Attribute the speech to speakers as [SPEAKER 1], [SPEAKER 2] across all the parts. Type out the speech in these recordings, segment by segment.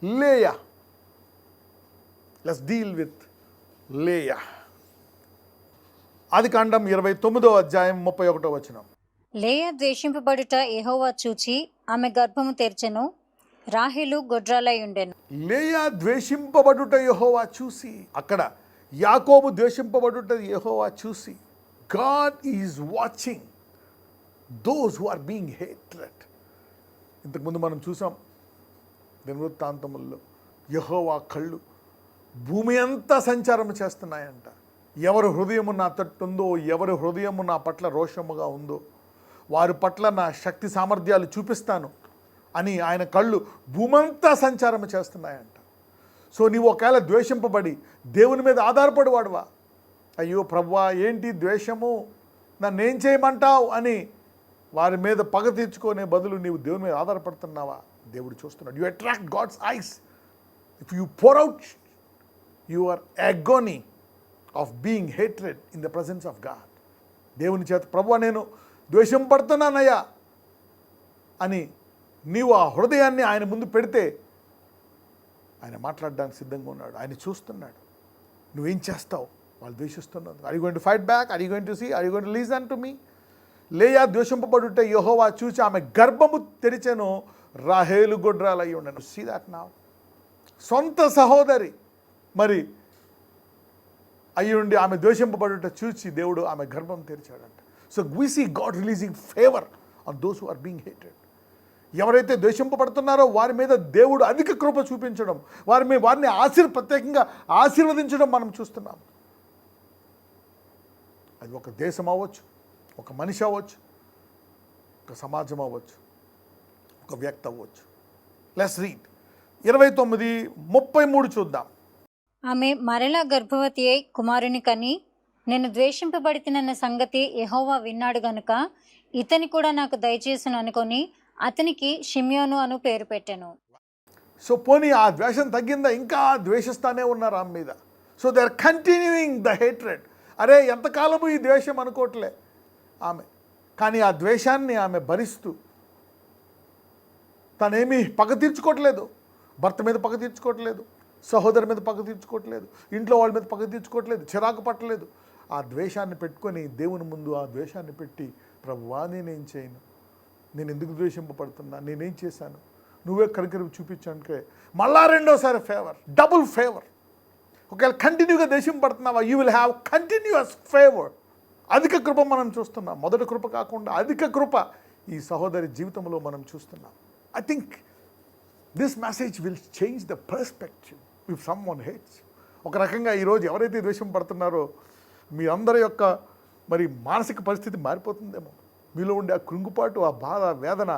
[SPEAKER 1] Leah. Let's deal with లేయా. ఆదికాండం 29:31
[SPEAKER 2] లేయా ద్వేషింపబడుట యెహోవా చూచి ఆమె గర్భము తెరిచెను, రాహేలు గొడ్రాలై ఉండెను.
[SPEAKER 1] లేయా ద్వేషింపబడుట యెహోవా చూసి, అక్కడ యాకోబు ద్వేషింపబడుట యెహోవా చూసి. God is watching those who are being hated. ఇంతకుముందు మనం చూసాం దినవృత్తాంతముల్లో, యెహోవా కళ్ళు భూమి అంతా సంచారం చేస్తున్నాయంట. ఎవరి హృదయము నా తట్టు ఉందో, ఎవరి హృదయము నా పట్ల రోషముగా ఉందో, వారి పట్ల నా శక్తి సామర్థ్యాలు చూపిస్తాను అని ఆయన కళ్ళు భూమంతా సంచారం చేస్తున్నాయంట. సో నీవు ఒకవేళ ద్వేషింపబడి దేవుని మీద ఆధారపడి వాడువా, అయ్యో ప్రభువా ఏంటి ద్వేషము, నన్నేం చేయమంటావు అని వారి మీద పగ తీర్చుకునే బదులు నీవు దేవుని మీద ఆధారపడుతున్నావా, దేవుడు చూస్తున్నాడు. You attract God's eyes if you pour out your agony of being hatred in the presence of God. దేవుని చేత ప్రభువా నేను ద్వేషం పడుతున్నానయ్యా అని నీవు ఆ హృదయాన్ని ఆయన ముందు పెడితే ఆయన మాట్లాడడానికి సిద్ధంగా ఉన్నాడు. ఆయన చూస్తున్నాడు నువ్వేం చేస్తావు. వాళ్ళు ద్వేషిస్తున్నారు. Are you going to fight back, are you going to see, are you going to listen to me. Leah ద్వేషింపబడుట యెహోవా చూచి ఆమె గర్భము తెరిచెను, రాహేలు గొడ్రాలై ఉండెను. See that now. సొంత సహోదరి మరి అయ్యుండి ఆమె ద్వేషింపబడుట చూచి దేవుడు ఆమె గర్భం తెరిచాడంట. So we see God releasing favour on those who are being hated. ఎవరైతే ద్వేషింపబడుతున్నారో వారి మీద దేవుడు అధిక కృప చూపించడం, వారిని ప్రత్యేకంగా ఆశీర్వదించడం మనం చూస్తున్నాం. అది ఒక దేశం అవ్వచ్చు, ఒక మనిషి అవ్వచ్చు, ఒక సమాజం అవ్వచ్చు, ఒక వ్యక్తి అవ్వచ్చు. లెట్స్ రీడ్ 29:33 చూద్దాం.
[SPEAKER 2] ఆమె మరలా గర్భవతి అయి కుమారుని కని, నేను ద్వేషింపబడితినన్న సంగతి యెహోవా విన్నాడు గనుక ఇతని కూడా నాకు దయచేసును అనుకొని అతనికి షిమ్యోను అను పేరు పెట్టెను.
[SPEAKER 1] సో పోనీ ఆ ద్వేషం తగ్గిందా? ఇంకా ద్వేషిస్తానే ఉన్నారు ఆమె మీద. So they are continuing the hatred. అరే ఎంతకాలము ఈ ద్వేషం అనుకోవట్లే ఆమె, కానీ ఆ ద్వేషాన్ని ఆమె భరిస్తూ తనేమీ పగ తీర్చుకోవట్లేదు. భర్త మీద పగ తీర్చుకోవట్లేదు, సహోదరు మీద పగ తీర్చుకోవట్లేదు, ఇంట్లో వాళ్ళ మీద పగ తీర్చుకోవట్లేదు, చిరాకు పట్టలేదు. ఆ ద్వేషాన్ని పెట్టుకొని దేవుని ముందు ఆ ద్వేషాన్ని పెట్టి, ప్రభువా నేనేం చేయను, నేను ఎందుకు ద్వేషింపబడుతున్నా, నేనేం చేశాను, నువ్వే కనికరం చూపించానుకే మళ్ళా రెండోసారి ఫేవర్, డబుల్ ఫేవర్. ఒకవేళ కంటిన్యూగా ద్వేషింపబడుతున్నావా, you will have continuous favour. అధిక కృప మనం చూస్తున్నాం. మొదటి కృప కాకుండా అధిక కృప ఈ సహోదరి జీవితంలో మనం చూస్తున్నాం. I think this message will change the perspective if someone hates. ఒక రకంగా ఈరోజు ఎవరైతే ద్వేషం పడుతున్నారో మీ అందరి యొక్క మరి మానసిక పరిస్థితి మారిపోతుందేమో. మీలో ఉండే ఆ కృంగుపాటు, ఆ బాధ, వేదన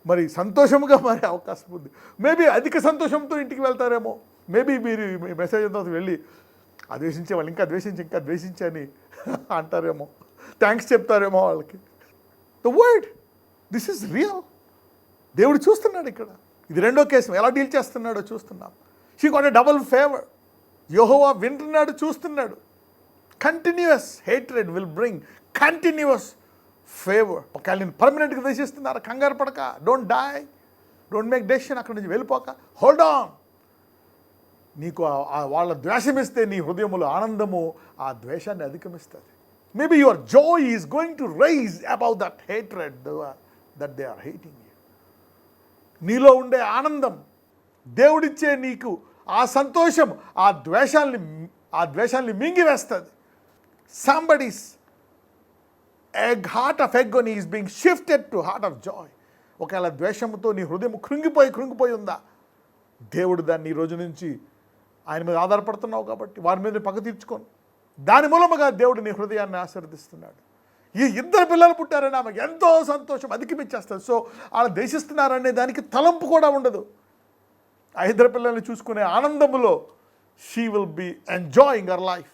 [SPEAKER 1] మరి సంతోషముగా మారే అవకాశం ఉంది. మేబీ అధిక సంతోషంతో ఇంటికి వెళ్తారేమో. మేబీ మీరు ఈ మెసేజ్ అంతా వెళ్ళి ఆ ద్వేషించే వాళ్ళు ఇంకా ద్వేషించి అని అంటారేమో, థ్యాంక్స్ చెప్తారేమో వాళ్ళకి. The word this is real. దేవుడు చూస్తున్నాడు ఇక్కడ. ఇది రెండో కేసు ఎలా డీల్ చేస్తున్నాడో చూస్తున్నాం. She got a double favour. యెహోవా వింటున్నాడు, చూస్తున్నాడు. Continuous hatred will bring continuous favour. ఒకవేళ నేను పర్మనెంట్గా ద్వేషిస్తున్నారా, కంగారు పడక, don't die, don't make decision, అక్కడి నుంచి వెళ్ళిపోక, హోల్డ్ ఆన్. నీకు వాళ్ళ ద్వేషం ఇస్తే నీ హృదయములో ఆనందము ఆ ద్వేషాన్ని అధిగమిస్తుంది. Maybe your joy is going to rise about that hatred that they are hating you. నీలో ఉండే ఆనందం, దేవుడిచ్చే నీకు ఆ సంతోషం ఆ ద్వేషాన్ని మింగివేస్తుంది. Somebody's heart of agony is being shifted to heart of joy. ఒకవేళ ద్వేషంతో నీ హృదయం కృంగిపోయి ఉందా, దేవుడు దాన్ని ఈ రోజు నుంచి ఆయన మీద ఆధారపడుతున్నావు కాబట్టి వారి మీద పగ తీర్చుకోను. దాని మూలముగా దేవుడు నీ హృదయాన్ని ఆశీర్వదిస్తున్నాడు. ఈ ఇద్దరు పిల్లలు పుట్టారని ఆమెకు ఎంతో సంతోషం అధిగమించేస్తుంది. సో వాళ్ళు ద్వేషిస్తున్నారనే దానికి తలంపు కూడా ఉండదు. ఆ ఇద్దరు పిల్లల్ని చూసుకునే ఆనందములో she will be enjoying her life.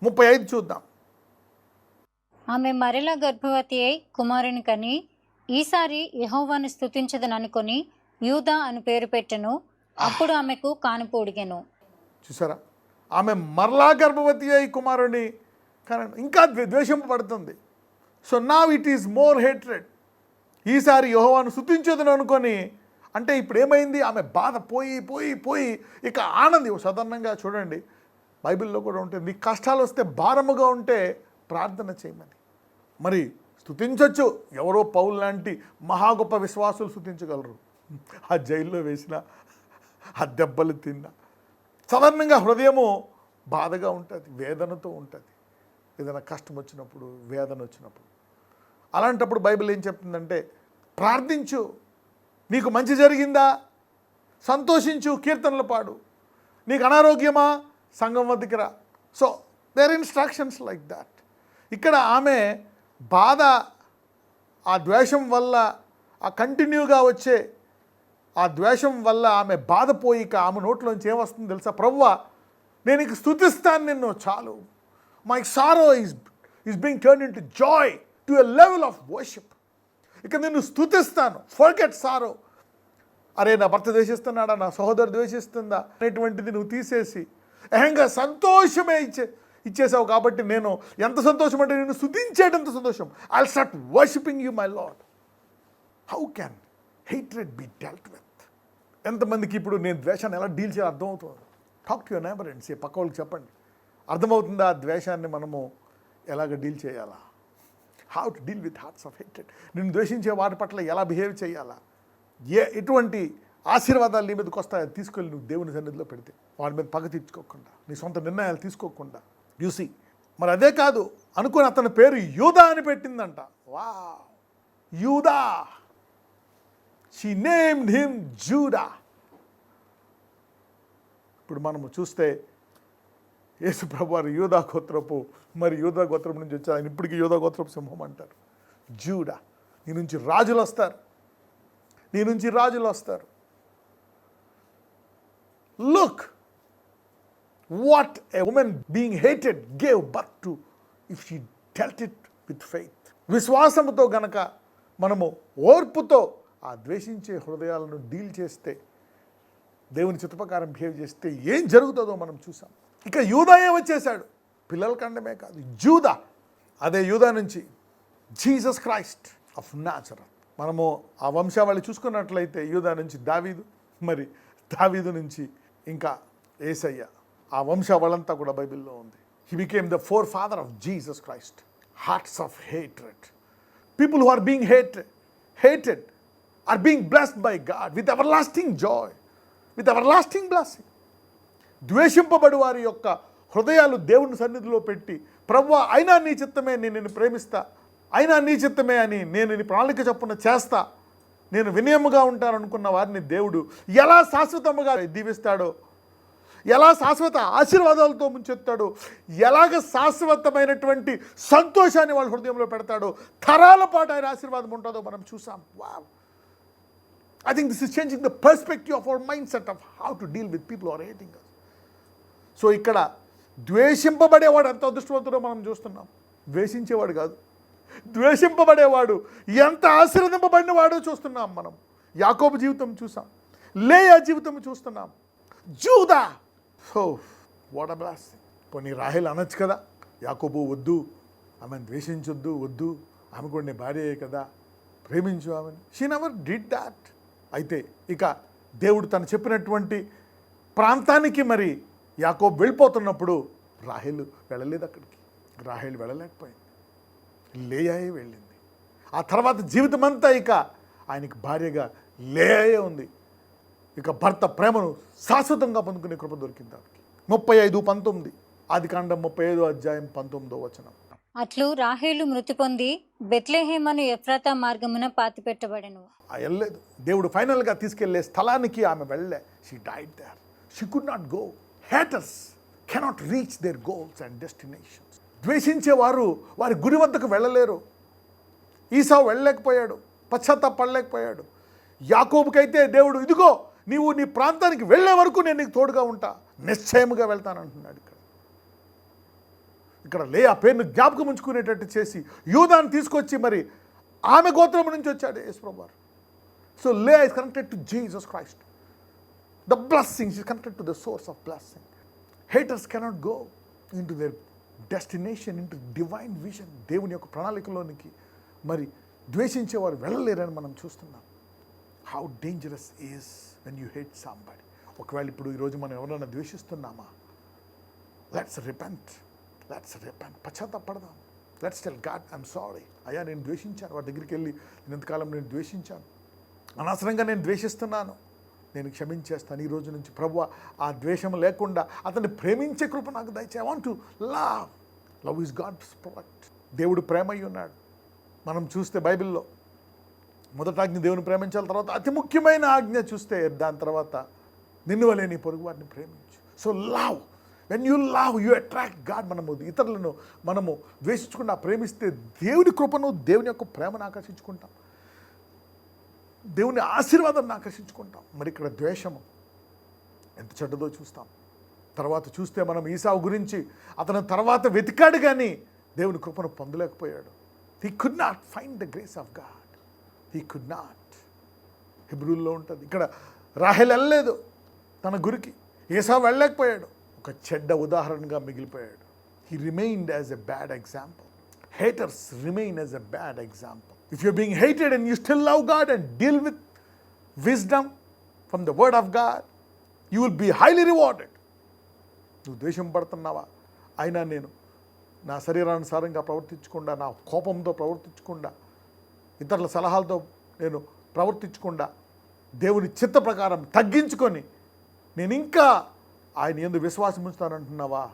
[SPEAKER 1] 35 చూద్దాం.
[SPEAKER 2] ఆమె మరలా గర్భవతి అయి కుమారుని కని, ఈసారి యెహోవాను స్తుతించదని అనుకొని యూదా అను పేరు పెట్టెను. అప్పుడు ఆమెకు కానుపు ఉడిగెను.
[SPEAKER 1] చూసారా, ఆమె మరలా గర్భవతి అయి కుమారుని కానీ ఇంకా ద్వేషింపబడుతుంది. So now it is more hatred. ఈసారి యెహోవాను స్తుతించదని అనుకొని అంటే ఇప్పుడు ఏమైంది, ఆమె బాధ పోయి పోయి పోయి ఇక ఆనంది. సాధారణంగా చూడండి, బైబిల్లో కూడా ఉంటుంది, నీ కష్టాలు వస్తే భారముగా ఉంటే ప్రార్థన చేయమని. మరి స్తుతించవచ్చు, ఎవరో పౌలు లాంటి మహా గొప్ప విశ్వాసులు స్తుతించగలరు. ఆ జైల్లో వేసిన, ఆ దెబ్బలు తిన్నా, సాధారణంగా హృదయము బాధగా ఉంటుంది, వేదనతో ఉంటుంది. ఏదైనా కష్టం వచ్చినప్పుడు, వేదన వచ్చినప్పుడు, అలాంటప్పుడు బైబిల్ ఏం చెప్తుందంటే, ప్రార్థించు, నీకు మంచి జరిగిందా సంతోషించు, కీర్తనలు పాడు. నీకు అనారోగ్యమా సంఘం వద్దకు రా. So there instructions like that. ఇక్కడ ఆమె బాధ, ఆ ద్వేషం వల్ల, ఆ కంటిన్యూగా వచ్చే ఆ ద్వేషం వల్ల ఆమె బాధపోయి ఇక ఆమె నోట్లోంచి ఏమొస్తుంది తెలుసా, ప్రభువా నేను ఇక స్తుతిస్తాను నిన్ను చాలు. My sorrow is being turn in to Joy to a level of worship. ఇక నిన్ను స్తుతిస్తాను, ఫర్గెట్ సారో. అరే నా భర్త ద్వేషిస్తున్నాడా, నా సహోదరు ద్వేషిస్తుందా అనేటువంటిది నువ్వు తీసేసి ఏకంగా సంతోషమే ఇచ్చేసావు. కాబట్టి నేను ఎంత సంతోషం అంటే నేను స్తుతించేటంత సంతోషం. I will start worshipping you my lord. How can hatred B dealt with? ఎంతమందికి ఇప్పుడు నేను ద్వేషాన్ని ఎలా డీల్ చేయాలి అర్థమవుతుంది? Talk to your neighbour and say, పక్క వాళ్ళకి చెప్పండి, అర్థమవుతుందా ఆ ద్వేషాన్ని మనము ఎలాగ డీల్ చేయాలా? How to deal with hearts of hatred. నేను ద్వేషించే వాటి పట్ల ఎలా బిహేవ్ చేయాలా? ఎటువంటి ఆశీర్వాదాలు నీ మీదకి వస్తాయో తీసుకెళ్ళి నువ్వు దేవుని సన్నిధిలో పెడితే, వాడి మీద పగ తీర్చుకోకుండా, నీ సొంత నిర్ణయాలు తీసుకోకుండా. యూసి మరి అదే కాదు అనుకుని అతని పేరు యూదా అని పెట్టిందంట. వా, యూదా, షీ నేమ్డ్ హిమ్ జూడా. ఇప్పుడు మనము చూస్తే యేసు ప్రభు వారు యూదా గోత్రపు, మరి యూదా గోత్రం నుంచి వచ్చి ఆయన ఇప్పటికీ యూదా గోత్రపు సింహం అంటారు. జూడా, నీ నుంచి రాజులు వస్తారు, నీ నుంచి రాజులు వస్తారు. Look what a women being hated gave birth to if she dwelt it with faith. విశ్వాసముతో గనక మనము ఓర్పుతో ఆ ద్వేషించే హృదయాలను డీల్ చేస్తే, దేవుని చిత్తప్రకారం బిహేవ్ చేస్తే ఏం జరుగుతుందో మనం చూసాం. ఇక యూదాయే వచ్చేసాడు, పిల్లల కండమే కాదు, జూదా. అదే యూదా నుంచి జీసస్ క్రైస్ట్ ఆఫ్ నాజరత్. మనము ఆ వంశావళి చూసుకున్నట్లయితే యూదా నుంచి దావీదు, మరి దావీదు నుంచి ఇంకా యేసయ్య, ఆ వంశావళంతా కూడా బైబిల్లో ఉంది. He became the forefather of Jesus Christ. Hearts of hatred, people who are being hated are being blessed by God with everlasting joy, with everlasting blessing. ద్వేషింపబడి వారి యొక్క హృదయాలు దేవుని సన్నిధిలో పెట్టి, ప్రభువా అయినా నీ చిత్తమే, నేను నిన్ను ప్రేమిస్తా, అయినా నీ చిత్తమే అని నేను నీ ప్రణాళిక చొప్పున చేస్తా, నేను వినయముగా ఉంటాననుకున్న వారిని దేవుడు ఎలా శాశ్వతముగా దీవిస్తాడో, ఎలా శాశ్వత ఆశీర్వాదాలతో ముంచెత్తాడో, ఎలాగ శాశ్వతమైనటువంటి సంతోషాన్ని వాళ్ళ హృదయంలో పెడతాడో, తరాల పాటు ఆయన ఆశీర్వాదం ఉంటుందో మనం చూసాం. Wow, I think this is changing the perspective of our mindset of how to deal with people who are hating us. So ఇక్కడ ద్వేషింపబడేవాడు ఎంత అదృష్టవంతుడో మనం చూస్తున్నాం. ద్వేషించేవాడు కాదు, ద్వేషింపబడేవాడు ఎంత ఆశీర్వదింపబడిన వాడో చూస్తున్నాం మనం. యాకోబు జీవితం చూసాం, లేయా జీవితం చూస్తున్నాం, Judah. So what a blessing. పోనీ రాహేల్ అనొచ్చు కదా, యాకోబు వద్దు, ఆమెను ద్వేషించొద్దు, వద్దు, ఆమె కూడా నీ భార్యే కదా, ప్రేమించు ఆమెను. She never did that. అయితే ఇక దేవుడు తను చెప్పినటువంటి ప్రాంతానికి మరి యాకోబు వెళ్ళిపోతున్నప్పుడు రాహేలు వెళ్ళలేదు అక్కడికి. రాహేలు వెళ్ళలేకపోయింది, లేయాయే వెళ్ళింది. ఆ తర్వాత జీవితం అంతా ఇక ఆయనకి భార్యగా లేయాయే ఉంది. ఇక భర్త ప్రేమను శాశ్వతంగా పొందుకునే కృప దొరికింది ఆమెకి. 35:19 ఆదికాండం 35:19.
[SPEAKER 2] అట్లు రాహేలు మృతి పొంది బెత్లెహేమను ఎఫ్రాతా మార్గమున పాతిపెట్టబడెను.
[SPEAKER 1] వెళ్ళలేదు, దేవుడు ఫైనల్గా తీసుకెళ్లే స్థలానికి ఆమె వెళ్ళే. She died there, she could not go. Haters cannot reach their goals and destinations. ద్వేషించేవారు వారి గురి వద్దకు వెళ్ళలేరు. ఈసావు వెళ్ళలేకపోయాడు, పశ్చాత్తాపడలేకపోయాడు. యాకోబుకైతే దేవుడు, ఇదిగో నీవు నీ ప్రాంతానికి వెళ్ళే వరకు నేను నీకు తోడుగా ఉంటా, నిశ్చయముగా వెళ్తానంటున్నాడు. ఇక్కడ లేయా పేరును జ్ఞాపకం ఉంచుకునేటట్టు చేసి యూదాను తీసుకొచ్చి మరి ఆమె గోత్రం నుంచి వచ్చాడు యేసుప్రభు వారు. So Leah is connected to Jesus Christ. The blessings is connected to the source of blessing. Haters cannot go into their destination, into divine vision. దేవుని యొక్క ప్రణాళికలోనికి మరి ద్వేషించేవారు వెళ్ళలేరని మనం చూస్తున్నాం. How dangerous is when you hate somebody. ఒకవేళ ఇప్పుడు ఈరోజు మనం ఎవరైనా ద్వేషిస్తున్నామా, లెట్స్ రిపెంట్, పశ్చాత్తాపడదాం. Let's tell God I'm sorry, అయ్యా నేను ద్వేషించాను, వాడి దగ్గరికి వెళ్ళి నేను ఇంతకాలం నేను ద్వేషించాను, అనవసరంగా నేను ద్వేషిస్తున్నాను, నేను క్షమించేస్తాను ఈ రోజు నుంచి ప్రభువా. ఆ ద్వేషం లేకుండా అతన్ని ప్రేమించే కృప నాకు దయచేయి. I want to love is God's product. దేవుడు ప్రేమ అయి ఉన్నాడు. మనం చూస్తే బైబిల్లో మొదటి ఆజ్ఞ దేవుని ప్రేమించాలి, తర్వాత అతి ముఖ్యమైన ఆజ్ఞ చూస్తే దాని తర్వాత నిన్ను వలే నీ పొరుగు వారిని ప్రేమించు. So love, when you love you attract God. మనము ఇతరులను మనము ద్వేషించకుండా ప్రేమిస్తే దేవుని కృపను, దేవుని యొక్క ప్రేమను ఆకర్షించుకుంటాం, దేవుని ఆశీర్వాదాన్ని ఆకర్షించుకుంటాం. మరి ఇక్కడ ద్వేషము ఎంత చెడ్డదో చూస్తాం. తర్వాత చూస్తే మనం ఈసావు గురించి, అతను తర్వాత వెతికాడు కానీ దేవుని కృపను పొందలేకపోయాడు. He could not find the grace of God, he could not. హిబ్రూల్లో ఉంటుంది. ఇక్కడ రాహేల్ వెళ్ళలేదు తన గురికి, ఏసావు వెళ్ళలేకపోయాడు. ఒక చెడ్డ ఉదాహరణగా మిగిలిపోయాడు. He remained as a bad example. Haters remain as a bad example. If you're being hated and you still love God and deal with wisdom from the word of God, you will be highly rewarded. నువ్వు ద్వేషం పడుతున్నావా, అయినా నేను నా శరీరానుసారంగా ప్రవర్తించకుండా, నా కోపంతో ప్రవర్తించకుండా, ఇతరుల సలహాలతో నేను ప్రవర్తించకుండా, దేవుని చిత్త ప్రకారం తగ్గించుకొని నేను ఇంకా ఆయన యందు విశ్వాసం ఉంచుతానంటున్నావా,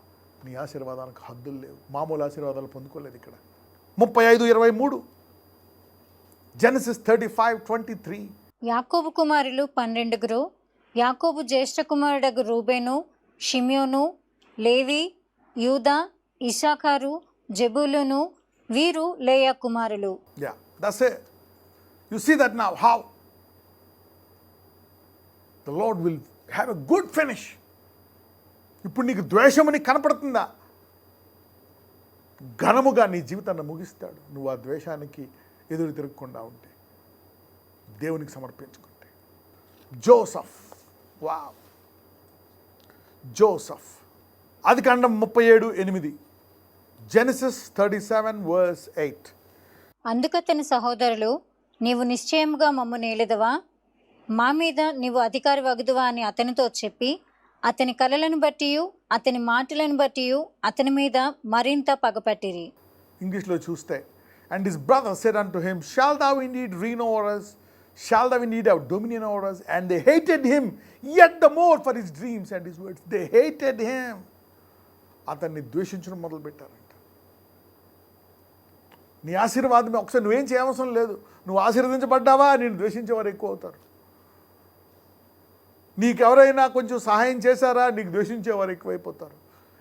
[SPEAKER 1] నీ ఆశీర్వాదానికి హద్దులు లేవు. మామూలు ఆశీర్వాదాలు పొందుకోలేదు. ఇక్కడ 35:23 Genesis 35:23.
[SPEAKER 2] యాకోబు కుమారులు 12. యాకోబు జ్యేష్ఠ కుమారుడగు రూబేను, షిమ్యోను, లేవి, యూదా, ఇశ్శాఖారు, జెబూలూను, వీరు లేయా కుమారులు.
[SPEAKER 1] Yeah, that's it. You see that now, how the Lord will have a good finish. ఇప్పుడు నీకు ద్వేషమని కనపడుతుందా, ఘనముగా నీ జీవితాన్ని ముగిస్తాడు. నువ్వు ఆ ద్వేషానికి ఎదురు తిరగకుండా ఉంటే, దేవునికి సమర్పించుకుంటే. Joseph, wow, Joseph. ఆదికాండం 37:8. Genesis 37:8.
[SPEAKER 2] అందుకతని సహోదరులు, నీవు నిశ్చయముగా మమ్ము నేలెదవా, మా మీద నీవు అధికారి వగుదువా అని అతనితో చెప్పి, అతని కలలను బట్టి అతని మాటలను బట్టి అతని మీద మరింత పగపట్టిరి.
[SPEAKER 1] ఇంగ్లీష్లో చూస్తే, and his brother said unto him, shall thou indeed reign over us? Shall thou indeed have dominion over us? And they hated him yet the more for his dreams and his words. They hated him. అతన్ని ద్వేషించడం మొదలుపెట్టారంట. నీ ఆశీర్వాదమే. ఒకసారి నువ్వేం చేయవసరం లేదు. నువ్వు ఆశీర్వదించబడ్డావా, నేను ద్వేషించేవారు ఎక్కువ అవుతారు. నీకెవరైనా కొంచెం సహాయం చేశారా, నీకు ద్వేషించేవారు ఎక్కువైపోతారు.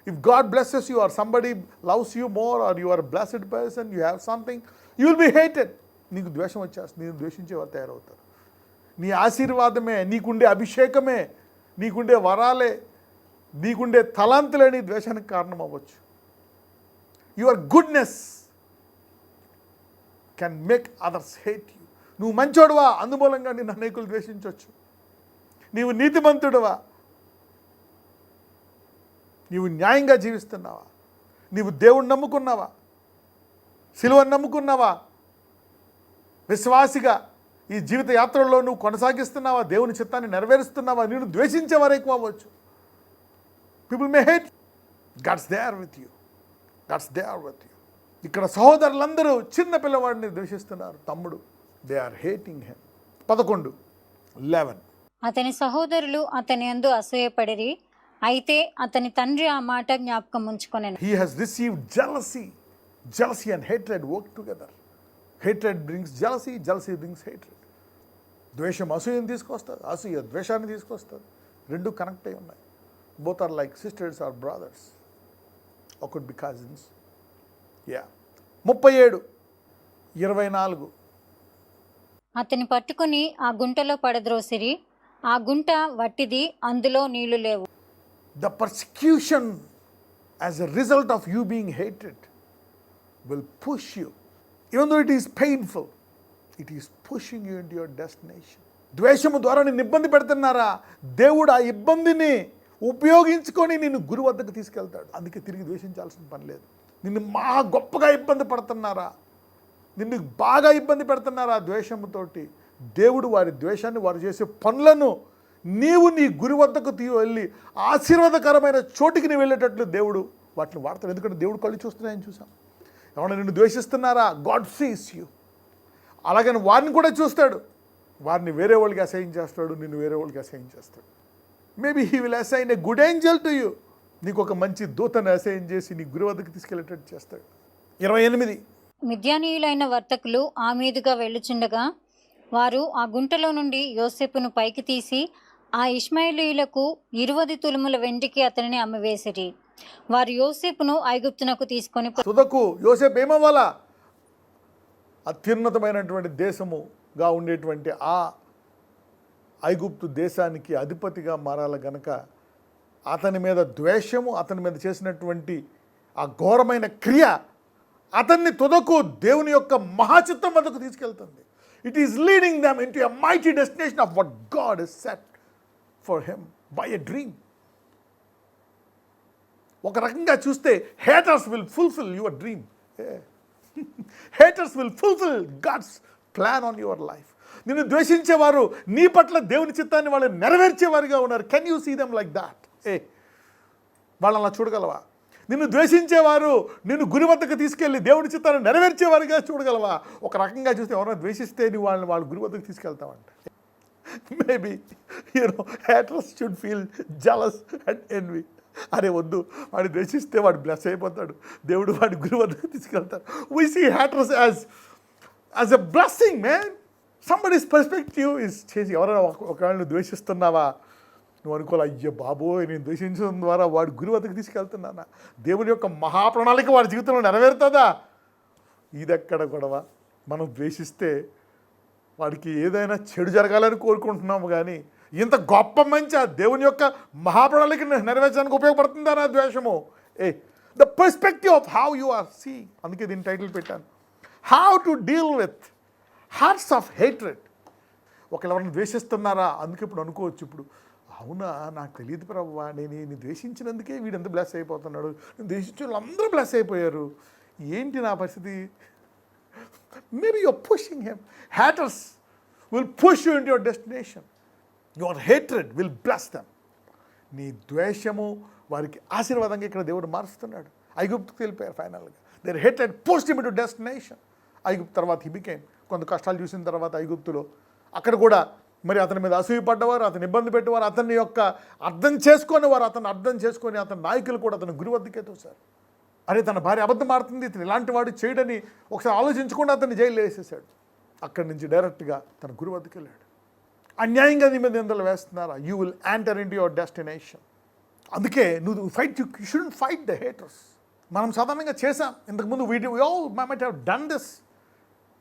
[SPEAKER 1] If God blesses you or somebody loves you more or you are a blessed person, you have something, you will be hated. నీకు ద్వేషం వచ్చేస్తుంది, నేను ద్వేషించేవారు తయారవుతారు. నీ ఆశీర్వాదమే, నీకుండే అభిషేకమే, నీకుండే వరాలే, నీకుండే తలాంతులే నీ ద్వేషానికి కారణం అవ్వచ్చు. Your goodness can make others hate you. నువ్వు మంచోడువా, అందుమూలంగా నిన్ను అనేకులు ద్వేషించవచ్చు. నీవు నీతిమంతుడువా, నీవు న్యాయంగా జీవిస్తున్నావా, నీవు దేవుణ్ణి నమ్ముకున్నావా, సిలువను నమ్ముకున్నావా, విశ్వాసిగా ఈ జీవిత యాత్రలో నువ్వు కొనసాగిస్తున్నావా, దేవుని చిత్తాన్ని నెరవేరుస్తున్నావా, నేను ద్వేషించేవారు ఎక్కువ అవ్వచ్చు. People may hate. God's there with you, God's there with you. ఇక్కడ సహోదరులందరూ చిన్న పిల్లవాడిని ద్వేషిస్తున్నారు, తమ్ముడు. They are hating him. 11:11.
[SPEAKER 2] అతని సహోదరులు అతని యందు అసూయపడిరి, అయితే అతని తండ్రి ఆ మాట జ్ఞాపకం ఉంచుకొనెను.
[SPEAKER 1] He has received jealousy. Jealousy and hatred work together. Hatred brings jealousy, jealousy brings hatred. ద్వేషం అసూయని తీసుకొస్తుంది, అసూయ ద్వేషాన్ని తీసుకొస్తుంది. రెండు కనెక్ట్ అయి ఉన్నాయి. Both are like sisters or brothers, or could be cousins. Yeah. 37:24.
[SPEAKER 2] అతని పట్టుకుని ఆ గుంటలో పడద్రోసిరి, ఆ గుంట వట్టిది, అందులో నీళ్లు లేవు.
[SPEAKER 1] The persecution as a result of you being hated will push you. Even though it is painful, it is pushing you into your destination. ద్వేషము ద్వారా నిన్ను ఇబ్బంది పెడుతున్నారా, దేవుడు ఆ ఇబ్బందిని ఉపయోగించుకొని నిన్ను గురు వద్దకు తీసుకెళ్తాడు. అందుకే తిరిగి ద్వేషించాల్సిన పని లేదు. నిన్ను మహా గొప్పగా ఇబ్బంది పడుతున్నారా, నిన్ను బాగా ఇబ్బంది పెడుతున్నారా, ద్వేషముతోటి దేవుడు వారి ద్వేషాన్ని, వారు చేసే పనులను నీవు నీ గురి వద్దకు వెళ్ళి ఆశీర్వాదకరమైన చోటికి నీవు వెళ్ళేటట్లు దేవుడు వాటిని వాడతాడు. ఎందుకంటే దేవుడు కళ్ళు చూస్తున్నాయని చూసాం. ఎవరైనా నిన్ను ద్వేషిస్తున్నారా, గాడ్ సీస్ యూ. అలాగని వారిని కూడా చూస్తాడు. వారిని వేరే వాళ్ళకి అసైన్ చేస్తాడు, నిన్ను వేరే వాళ్ళకి అసైన్ చేస్తాడు. Maybe he will assign a good Angel to you. నీకు ఒక మంచి దూతను అసైన్ చేసి నీ గురి వద్దకు తీసుకెళ్ళేటట్టు చేస్తాడు. 28.
[SPEAKER 2] మిద్యానీయులైన వర్తకులు ఆ మీదుగా వెళ్ళుచుండగా వారు ఆ గుంటలో నుండి యోసేపును పైకి తీసి ఆ ఇష్మాయేలీయులకు 20 తులముల వెండికి అతనిని అమ్మివేసిరి. వారు యోసేపును ఐగుప్తునకు తీసుకొని
[SPEAKER 1] తుదకు యోసేపు ఏమవ్వాలా? అత్యున్నతమైనటువంటి దేశముగా ఉండేటువంటి ఆ ఐగుప్తు దేశానికి అధిపతిగా మారాల గనక అతని మీద ద్వేషము, అతని మీద చేసినటువంటి ఆ ఘోరమైన క్రియ అతన్ని తుదకు దేవుని యొక్క మహాచిత్తం వద్దకు తీసుకెళ్తుంది. It is leading them in to a mighty destination of what God is set for him by a dream. ఒక రకంగా చూస్తే haters will fulfil your dream. Haters will fulfil God's plan on your life. నిన్ను ద్వేషించేవారు నీ పట్ల దేవుని చిత్తాన్ని వాళ్ళు నెరవేర్చేవారుగా ఉన్నారు. Can you see them like that? వాళ్ళని అలా చూడగలవా? నిన్ను ద్వేషించేవారు నిన్ను గురి వద్దకు తీసుకెళ్ళి దేవుడి చిత్తాన్ని నెరవేర్చేవారుగా చూడగలవా? ఒక రకంగా చూస్తే ఎవరైనా ద్వేషిస్తే నువ్వు వాళ్ళ గురి వద్దకు తీసుకెళ్తావంట. Maybe haters should feel jealous and envy. అరే వద్దు, వాడు ద్వేషిస్తే వాడు బ్లెస్ అయిపోతాడు, దేవుడు వాడి గురి వద్దకు తీసుకెళ్తాడు. We see haters as a blessing, man. Somebody's perspective is changing. ఎవరైనా ఒకవేళ నువ్వు ద్వేషిస్తున్నావా, నువ్వు అనుకోవాలి, అయ్యో బాబోయ్ నేను ద్వేషించడం ద్వారా వాడి గురి వద్దకు తీసుకెళ్తున్నానా, దేవుని యొక్క మహాప్రణాళిక వాడి జీవితంలో నెరవేరుతుందా? ఇదెక్కడ గొడవ? మనం ద్వేషిస్తే వాడికి ఏదైనా చెడు జరగాలని కోరుకుంటున్నాము, కానీ ఇంత గొప్ప మంచి దేవుని యొక్క మహాప్రణాళిక నెరవేర్చడానికి ఉపయోగపడుతుందా నా ద్వేషము? The perspective of how you are see. అందుకే దీని టైటిల్ పెట్టాను, how to deal with hearts of hatred. ఒకళ్ళు ఎవరిని ద్వేషిస్తున్నారా? అందుకే ఇప్పుడు అనుకోవచ్చు, ఇప్పుడు అవునా నాకు తెలియదు ప్రభువా, నేను ద్వేషించినందుకే వీడు ఎంత బ్లెస్ అయిపోతున్నాడు, నేను ద్వేషించిన వాళ్ళందరూ బ్లెస్ అయిపోయారు, ఏంటి నా పరిస్థితి? Maybe you're pushing him. haters will push you into your destination. Your hatred will bless them. నీ ద్వేషము వారికి ఆశీర్వాదంగా ఇక్కడ దేవుడు మారుస్తున్నాడు. ఐగుప్తుకు వెళ్ళిపోయారు ఫైనల్గా. Their hatred pushed him into destination. ఐగుప్తు తర్వాత he became, కొంత కష్టాలు చూసిన తర్వాత ఐగుప్తులో అక్కడ కూడా మరి అతని మీద అసూయపడ్డవారు, అతను ఇబ్బంది పెట్టేవారు, అతని యొక్క అర్థం చేసుకొని అతని నాయకులు కూడా అతను గురి వద్దకే తోశారు. అరే తన భార్య అబద్ధం ఆడుతుంది, ఇతను ఇలాంటి వాడు చేయడని ఒకసారి ఆలోచించకుండా అతన్ని జైల్లో వేసేసాడు. అక్కడి నుంచి డైరెక్ట్గా తన గురి వద్దకు వెళ్ళాడు. అన్యాయంగా నీ మీద నిందలు వేస్తున్నారా? You will enter into your destination. అందుకే నువ్వు you shouldn't fight the haters. మనం సాధారణంగా చేసాం ఇంతకుముందు, we might have done this,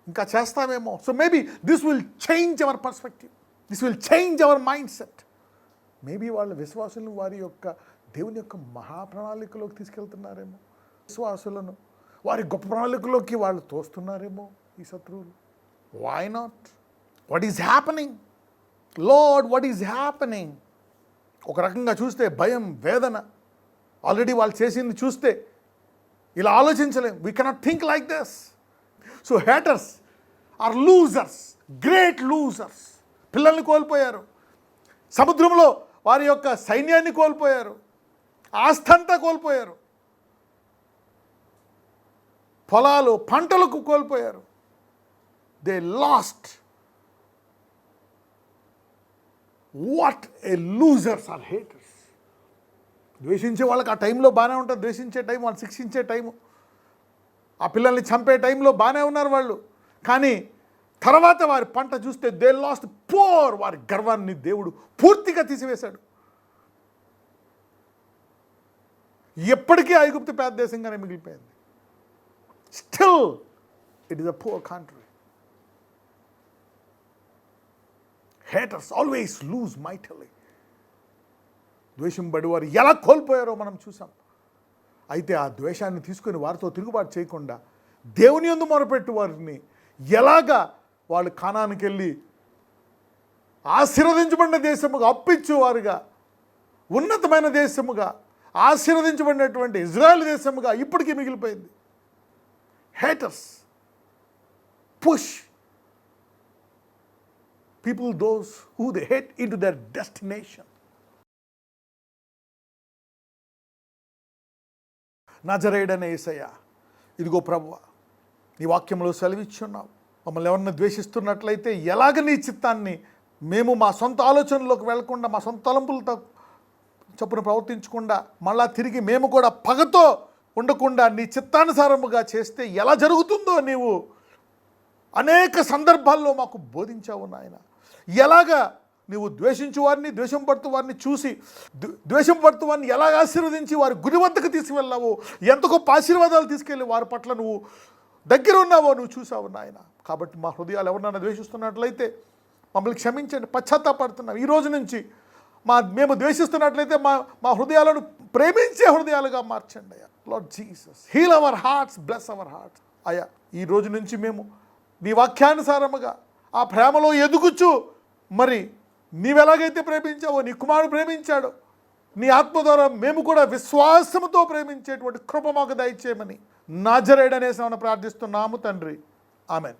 [SPEAKER 1] ఇంకా చేస్తామేమో. So maybe this will change our perspective, this will change our mindset. Maybe వాళ్ళ విశ్వాసులను వారి యొక్క దేవుని యొక్క మహాప్రణాళికలోకి తీసుకెళ్తున్నారేమో, విశ్వాసులను వారి గొప్ప ప్రణాళికలోకి వాళ్ళు తోస్తున్నారేమో ఈ శత్రువులు. Why not? What is happening Lord, what is happening? ఒక రకంగా చూస్తే భయం, వేదన. ఆల్రెడీ వాళ్ళు చేసింది చూస్తే ఇలా ఆలోచించలేం. We cannot think like this. So haters are losers, great losers. పిల్లల్ని కోల్పోయారు, సముద్రంలో వారి యొక్క సైన్యాన్ని కోల్పోయారు, ఆస్థంతా కోల్పోయారు, పొలాలు పంటలకు కోల్పోయారు. They lost. What a losers are haters. ద్వేషించే వాళ్ళకి ఆ టైంలో బాగానే ఉంటుంది, ద్వేషించే టైం, వాళ్ళు శిక్షించే టైము, ఆ పిల్లల్ని చంపే టైంలో బాగానే ఉన్నారు వాళ్ళు. కానీ తర్వాత వారి పంట చూస్తే దే లాస్ట్ పోర్. వారి గర్వాన్ని దేవుడు పూర్తిగా తీసివేశాడు. ఎప్పటికీ ఐగుప్తు పేద దేశంగానే మిగిలిపోయింది. Still it is a poor country. haters always lose mightily. ద్వేషం పడి వారు ఎలా కోల్పోయారో మనం చూసాం. అయితే ఆ ద్వేషాన్ని తీసుకొని వారితో తిరుగుబాటు చేయకుండా దేవుని యందు మొరపెట్టు వారిని ఎలాగా వాళ్ళు కానానికి వెళ్ళి ఆశీర్వదించబడిన దేశముగా, అప్పిచ్చేవారుగా, ఉన్నతమైన దేశముగా, ఆశీర్వదించబడినటువంటి ఇజ్రాయెల్ దేశముగా ఇప్పటికీ మిగిలిపోయింది. haters push people those who they hate into their destination. నజరేయుడైన యేసయ్య, ఇదిగో ప్రభువా, నీ వాక్యంలో సెలవిచ్చున్నావు, మమ్మల్ని ఎవరన్నా ద్వేషిస్తున్నట్లయితే ఎలాగ నీ చిత్తాన్ని మేము మా సొంత ఆలోచనలోకి వెళ్లకుండా, మా సొంత తలంపులతో చొప్పున ప్రవర్తించకుండా, మళ్ళా తిరిగి మేము కూడా పగతో ఉండకుండా నీ చిత్తానుసారముగా చేస్తే ఎలా జరుగుతుందో నీవు అనేక సందర్భాల్లో మాకు బోధించావు నాయన. ఎలాగా నీవు ద్వేషించు వారిని, ద్వేషం పడుతూ వారిని చూసి ద్వేషం పడుతూ వారిని ఎలాగ ఆశీర్వదించి వారి గురి వద్దకు తీసుకువెళ్ళావో, ఎంత గొప్ప ఆశీర్వాదాలు తీసుకెళ్ళి వారి పట్ల నువ్వు దగ్గర ఉన్నావో నువ్వు చూసావు నాయన. కాబట్టి మా హృదయాలు ఎవరినైనా ద్వేషిస్తున్నట్లయితే మమ్మల్ని క్షమించండి, పశ్చాత్తాపడుతున్నాం. ఈ రోజు నుంచి మేము ద్వేషిస్తున్నట్లయితే మా హృదయాలను ప్రేమించే హృదయాలుగా మార్చండి అయ్యా. Lord Jesus, heal our hearts, bless our hearts అయ్యా. ఈ రోజు నుంచి మేము నీ వాక్యానుసారముగా ఆ ప్రేమలో ఎదుగుచు, మరి నీవెలాగైతే ప్రేమించావో, నీ కుమారుడు ప్రేమించాడో, నీ ఆత్మ ద్వారా మేము కూడా విశ్వాసముతో ప్రేమించేటువంటి కృప మాకు దయచేయమని నజరేయుడనే నామమున ప్రార్థిస్తున్నాము తండ్రి. ఆమెన్.